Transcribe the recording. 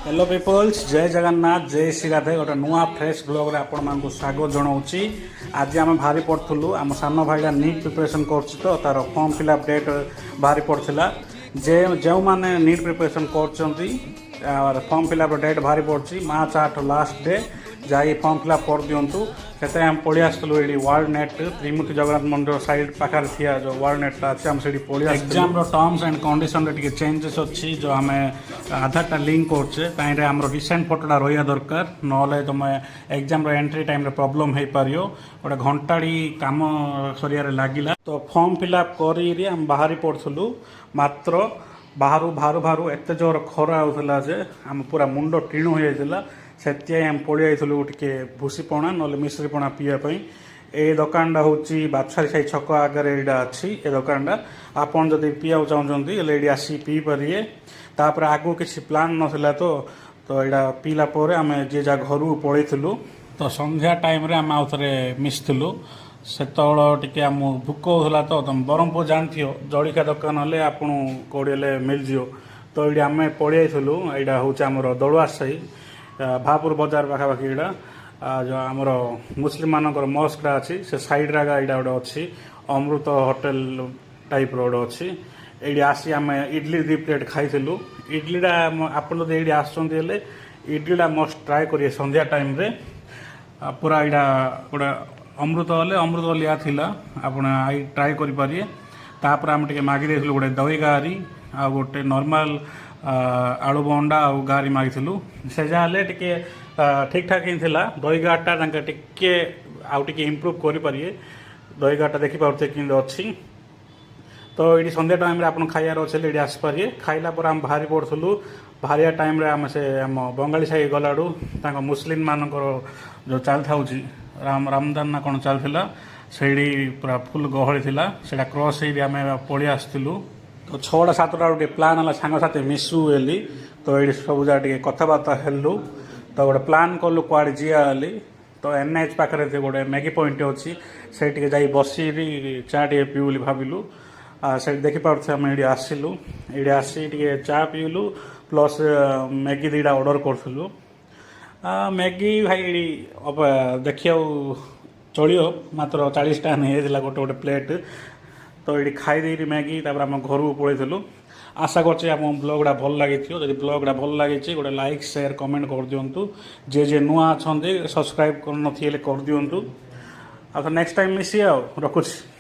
Hello peoples जय जगन्नाथ जय श्री राधे गोटे नुआ फ्रेश ब्लॉग रे आपण मानकु स्वागत जनाऊँगी। आज आम बाहरी पड़ूँ आम सान भाईटा नीट प्रिपरेशन कर तार फॉर्म फिलअप डेट बाहरी पड़ा जे जो मैंने नीट प्रिपरेशन कर फॉर्म फिलअप डेट बाहरी पड़ी मार्च 8 लास्ट डे जाई फॉर्म फिलअप कर दिंतु से आम पड़ी आसलु ये वर्ल्ड नेट त्रिमूर्ति जगन्नाथ मंदिर साइड पाखे थी जो वर्ल्ड नेट अच्छे आम से पड़ी एग्जाम टर्म्स एंड कंडीशन रे चेंजेस अच्छी जो आम आधार लिंक करचे ताईं आम रिसेंट फोटोटा रहा दरकार ना तुम एग्जाम एंट्री टाइम प्रॉब्लम हो पार गोटे घंटाड़ी कम सरिया लगिला तो फॉर्म फिलअप करी आम बाहरी पड़ू मात्र बाहर बाहर बाहर एत जोर खरा होता जे आम पूरा मुंड टीणु हो जाता से आम पड़े आईलु टे भूसीपणा ना मिश्रीपणा पीवाई ए दुकानटा हूँ बाछारी साई छक आगे यहाँ अच्छी ए दुकानटा आपड़ जब पीवा चाहते ये आसी पी पारे तापर आगू किसी प्लान नाला तो यहाँ पीला आम जे जा घर पलू तो संध्या टाइम रे आम आउ थे मिसलु से टे आम भोक होता तो तुम ब्रह्मपुर जानथि जड़िका दुकान हेल्ले आपन कौड़े मिलजो तो ये आम पड़े आईलु यहाँ हूँ आमर दलुआस साही भापुर बजार पाखापाखि यहाँ जो आमर मुस्लिम मानकर मस्कटा अच्छी से सैड रे यहाँ गोटे अच्छी अमृत होटेल टाइप रोड अच्छी ये आसी आम इडली 2 प्लेट खाइलु इडलीटा आपन जब ये आसुँचे इडलीटा मस्ट ट्राए करिए संध्या टाइम रे पूरा यहाँ गोटे अमृत लिया थिला आपण आई ट्राए करि पारिए तापर आम टे मागी देलु गोटे दही गारी आ गोटे नॉर्मल आलू बंडा आ गारी मागिलु से जहाँ टे ठीक ठाक ही थिला दही गारटा टे आउ टे इम्प्रूव करि पारिए दही गारटा देखि पारुथे कि अच्छी तो ये संध्या टाइम आप खाइबार अच्छे ये आसपारे खाइला पर आम बाहरी पड़ूँ बाहरिया टाइम आम से आम बंगाली साई गलाडू मुस्लिम मानकर जो चल था रामदान ना कौन चलता से पूरा फुल गहली थी से क्रॉस आम पलि आसलु तो 6टा 7टा गोटे प्लान है सांगसाथी मिसु बोली तो ये सब जगह कथबार्ता हेलु तो गोटे प्लान कलु कुआड़े जीवा बोली तो NH पाखे गोटे मैगी पॉइंट अच्छी से जा बसी चा टे पीऊ भाविलु से देखिपे आम ये आसलु ये आसी चा पीलु प्लस मैगी 2टा ऑर्डर करूँ मैगी भाई देखिए चलियो मात्र 40 टाका नहीं गोटे गोटे प्लेट तो ये खाई मैगी तापर आम घर पलू आशा करछे आम ब्लॉगटा भल लगी जब ब्लॉगटा भल लगी गोटे लाइक शेयर कमेंट कर दिंतु जे नुआ अच्छा सब्सक्राइब कर दिंतु आ नेक्स्ट टाइम मिसी रखुच्छी।